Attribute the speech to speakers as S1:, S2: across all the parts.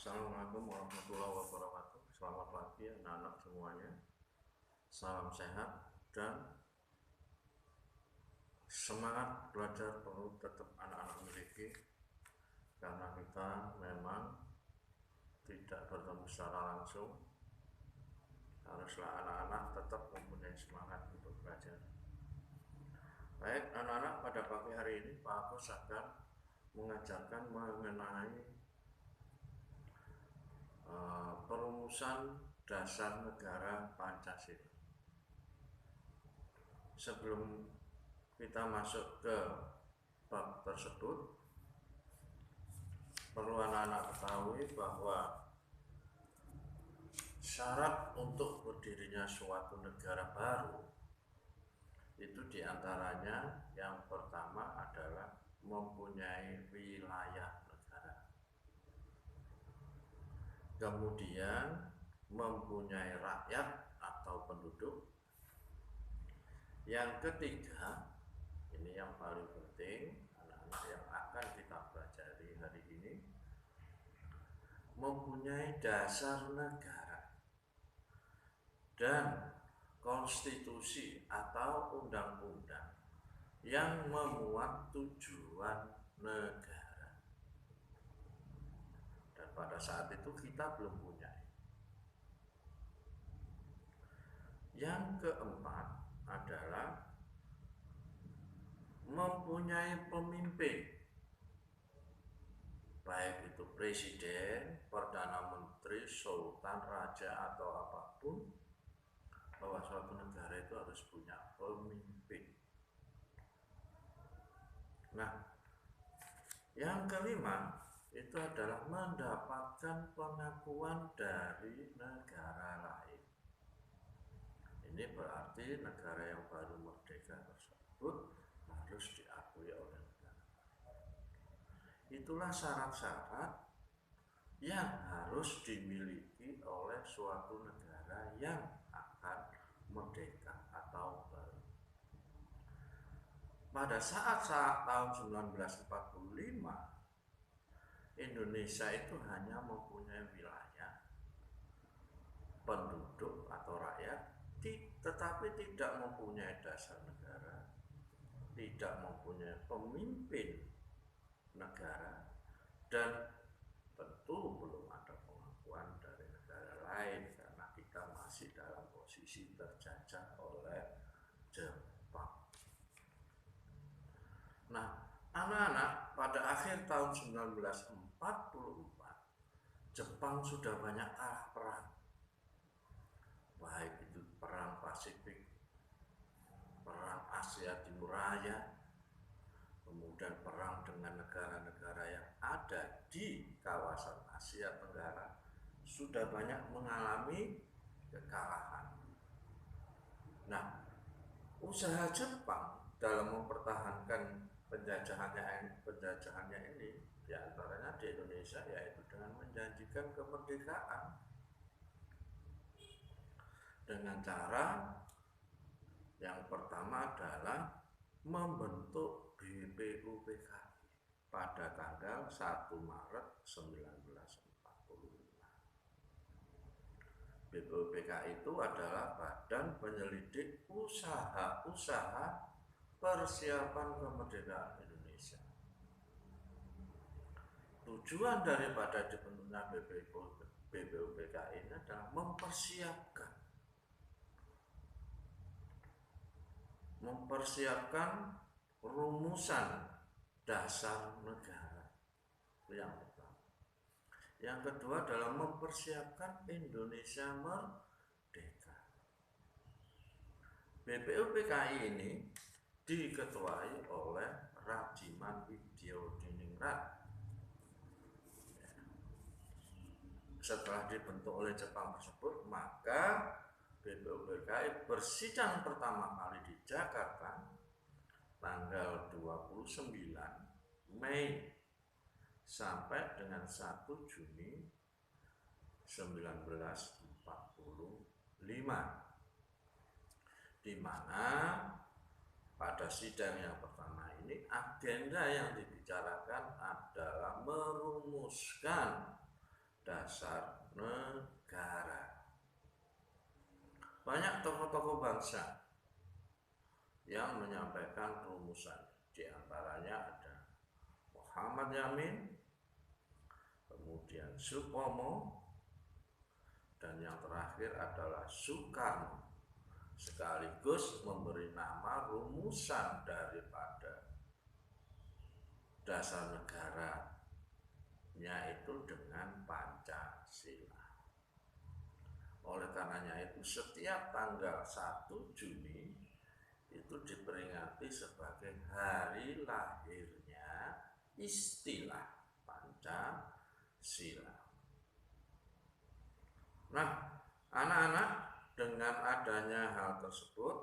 S1: Assalamualaikum warahmatullahi wabarakatuh. Selamat pagi anak-anak semuanya. Salam sehat dan semangat belajar perlu tetap anak-anak miliki, karena kita memang tidak bertemu secara langsung. Haruslah anak-anak tetap mempunyai semangat untuk belajar. Baik anak-anak, pada pagi hari ini Pak Agus akan mengajarkan mengenai perumusan dasar negara Pancasila. Sebelum kita masuk ke bab tersebut, perlu anak-anak ketahui bahwa syarat untuk berdirinya suatu negara baru itu diantaranya yang pertama adalah mempunyai wilayah negara, kemudian mempunyai rakyat atau penduduk, yang ketiga, ini yang paling penting anak-anak yang akan kita pelajari hari ini, mempunyai dasar negara dan konstitusi atau undang-undang yang memuat tujuan negara. Dan pada saat itu kita belum punya. Yang keempat adalah mempunyai pemimpin, baik itu presiden, perdana menteri, sultan, raja, atau apapun, bahwa suatu negara itu harus punya pemimpin. Nah, yang kelima itu adalah mendapatkan pengakuan dari negara lain. Ini berarti negara yang baru merdeka tersebut harus diakui oleh negara. Itulah syarat-syarat yang harus dimiliki oleh suatu negara yang akan merdeka atau baru. Pada saat tahun 1945, Indonesia itu hanya mempunyai wilayah, penduduk atau rakyat, tetapi tidak mempunyai dasar negara, tidak mempunyai pemimpin negara, dan tentu belum ada pengakuan dari negara lain karena kita masih dalam posisi terjajah oleh Jepang. Nah, anak-anak, pada akhir tahun 1944 Jepang sudah banyak kalah perang, baik itu perang Pasifik, perang Asia Timur Raya, kemudian perang dengan negara-negara yang ada di kawasan Asia Tenggara, sudah banyak mengalami kekalahan. Nah, usaha Jepang dalam mempertahankan penjajahannya ini, diantaranya di Indonesia, yaitu dengan menjanjikan kemerdekaan dengan cara yang pertama adalah membentuk BPUPKI pada tanggal 1 Maret 1945. BPUPKI itu adalah Badan Penyelidik Usaha-Usaha Persiapan Kemerdekaan Indonesia. Tujuan daripada dibentuknya BPUPKI ini adalah mempersiapkan rumusan dasar negara, yang pertama. Yang kedua adalah mempersiapkan Indonesia merdeka. BPUPKI ini diketuai oleh Rajiman Widyodiningrat. Setelah dibentuk oleh Jepang tersebut, maka BPUPKI bersidang pertama kali di Jakarta tanggal 29 Mei sampai dengan 1 Juni 1945, di mana pada sidang yang pertama ini agenda yang dibicarakan adalah merumuskan dasar negara. Banyak tokoh-tokoh bangsa yang menyampaikan rumusan. Di antaranya ada Muhammad Yamin, kemudian Supomo, dan yang terakhir adalah Soekarno, sekaligus memberi nama rumusan daripada dasar negara, yaitu dengan Pancasila. Oleh karenanya itu setiap tanggal 1 Juni itu diperingati sebagai hari lahirnya istilah Pancasila. Nah, anak-anak, dengan adanya hal tersebut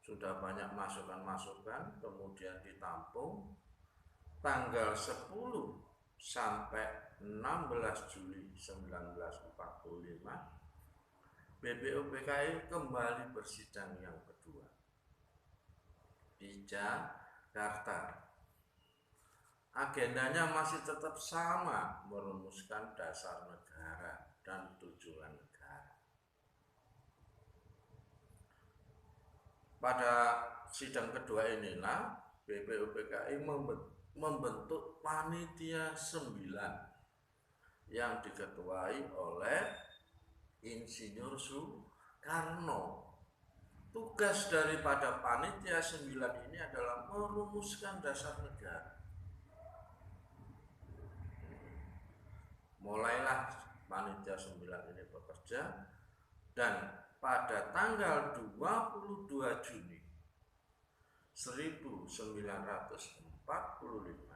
S1: sudah banyak masukan-masukan, kemudian ditampung tanggal 10 sampai 16 Juli 1945 BPUPKI kembali bersidang yang kedua di Jakarta. Agendanya masih tetap sama, merumuskan dasar negara dan tujuan negara. Pada sidang kedua inilah BPUPKI membentuk panitia 9 yang diketuai oleh Insinyur Soekarno. Tugas daripada panitia 9 ini adalah merumuskan dasar negara. Mulailah panitia 9 ini bekerja, dan pada tanggal 22 Juni 1945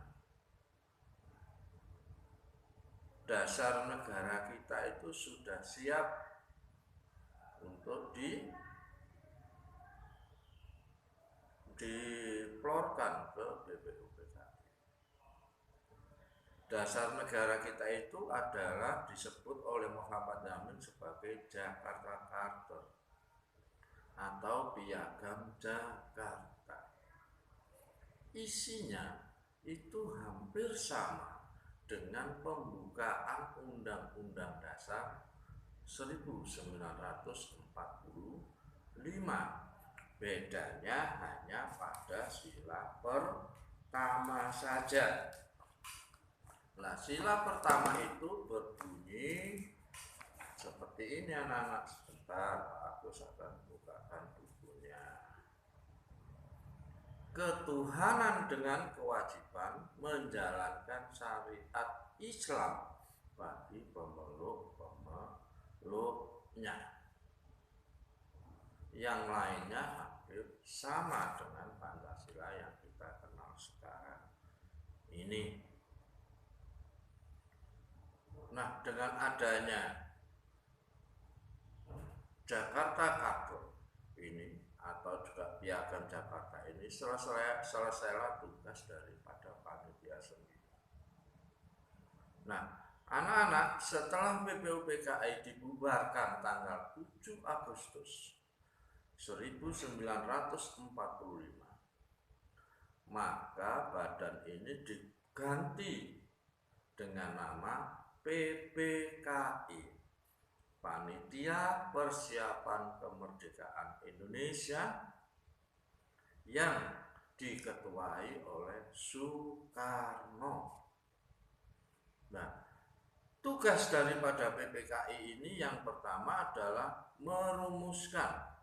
S1: dasar negara kita itu sudah siap untuk diplorkan ke BPUPKI. Dasar negara kita itu adalah disebut oleh Muhammad Yamin sebagai Jakarta Charter atau Piagam Jakarta. Isinya itu hampir sama dengan pembukaan Undang-Undang Dasar 1945. Bedanya hanya pada sila pertama saja. Nah, sila pertama itu berbunyi seperti ini, anak-anak. Sebentar, aku akan bukakan bukunya. Ketuhanan dengan kewajiban menjalankan syariat Islam bagi pemeluk-pemeluknya. Yang lainnya hampir sama dengan Pancasila yang kita kenal sekarang ini. Nah, dengan adanya Jakarta Charter ini atau juga Piagam Jakarta ini, selesailah tugas daripada panitia sendiri. Nah, anak-anak, setelah BPUPKI dibubarkan tanggal 7 Agustus 1945, maka badan ini diganti dengan nama PPKI, Panitia Persiapan Kemerdekaan Indonesia, yang diketuai oleh Soekarno. Nah, tugas daripada PPKI ini yang pertama adalah merumuskan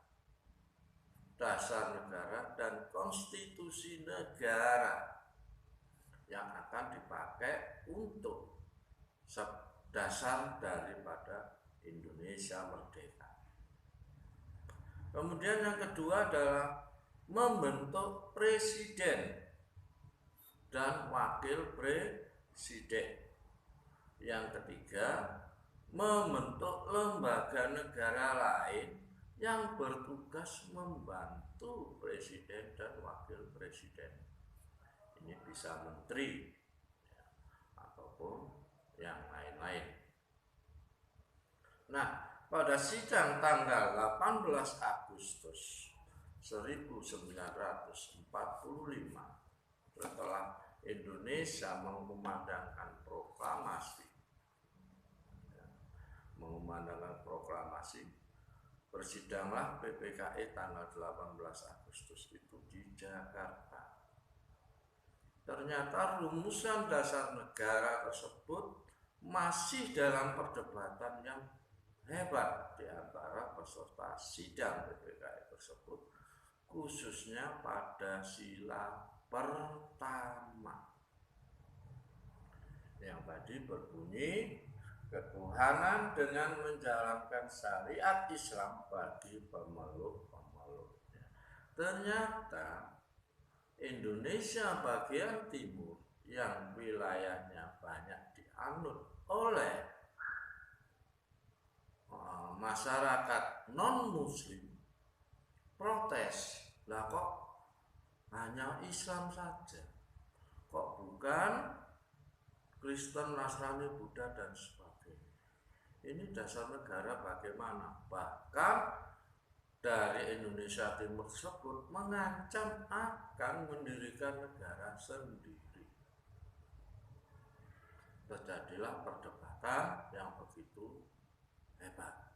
S1: dasar negara dan konstitusi negara yang akan dipakai untuk dasar daripada Indonesia merdeka. Kemudian yang kedua adalah membentuk presiden dan wakil presiden. Yang ketiga, membentuk lembaga negara lain yang bertugas membantu presiden dan wakil presiden. Ini bisa menteri ya, ataupun yang lain-lain. Nah, pada sidang tanggal 18 Agustus 1945, setelah Indonesia mengumandangkan proklamasi berkumandangkan proklamasi, bersidanglah PPKI tanggal 18 Agustus itu di Jakarta. Ternyata rumusan dasar negara tersebut masih dalam perdebatan yang hebat di antara peserta sidang PPKI tersebut, khususnya pada sila pertama yang tadi berbunyi ketuhanan dengan menjalankan syariat Islam bagi pemeluk-pemeluknya. Ternyata Indonesia bagian timur yang wilayahnya banyak dianut oleh masyarakat non-muslim protes, lah kok hanya Islam saja, kok bukan Kristen, Nasrani, Buddha, dan sebagainya. Ini dasar negara bagaimana? Bahkan dari Indonesia Timur tersebut mengancam akan mendirikan negara sendiri. Terjadilah perdebatan yang begitu hebat.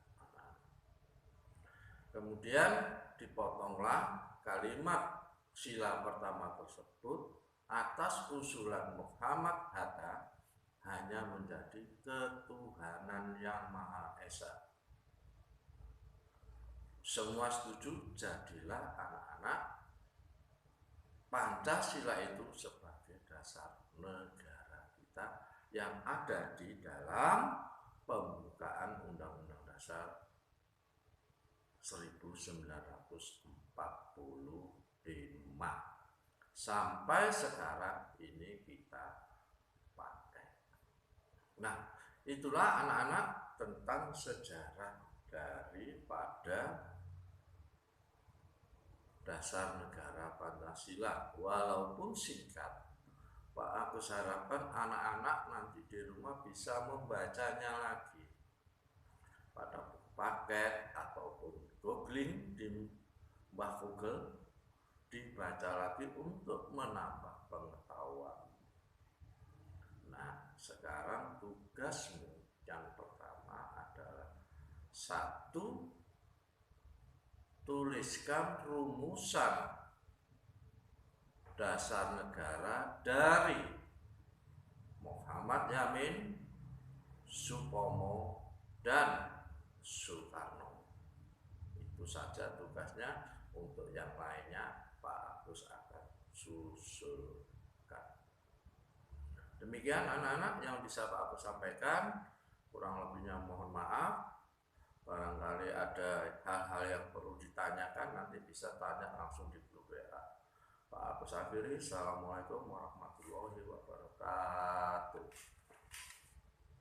S1: Kemudian dipotonglah kalimat sila pertama tersebut atas usulan Muhammad Hatta hanya menjadi ketuhanan yang Maha Esa. Semua setuju, jadilah anak-anak Pancasila itu sebagai dasar negara kita yang ada di dalam pembukaan Undang-Undang Dasar 1945. Sampai sekarang ini kita pakai. Nah, itulah anak-anak tentang sejarah daripada dasar negara Pancasila. Walaupun singkat, Pak Agus harapkan anak-anak nanti di rumah bisa membacanya lagi pada buku paket ataupun googling di Mbah Google, dibaca lagi untuk menambah pengetahuan. Nah, sekarang tugasmu yang pertama adalah 1. Tuliskan rumusan dasar negara dari Muhammad Yamin, Supomo, dan Soekarno. Itu saja tugasnya. Untuk yang lainnya Pak Agus akan susulkan. Demikian anak-anak yang bisa Pak Agus sampaikan. Kurang lebihnya mohon maaf. Barangkali ada hal-hal yang perlu ditanyakan, nanti bisa tanya langsung di grup WA. Pak Agus akhiri. Assalamualaikum warahmatullahi wabarakatuh.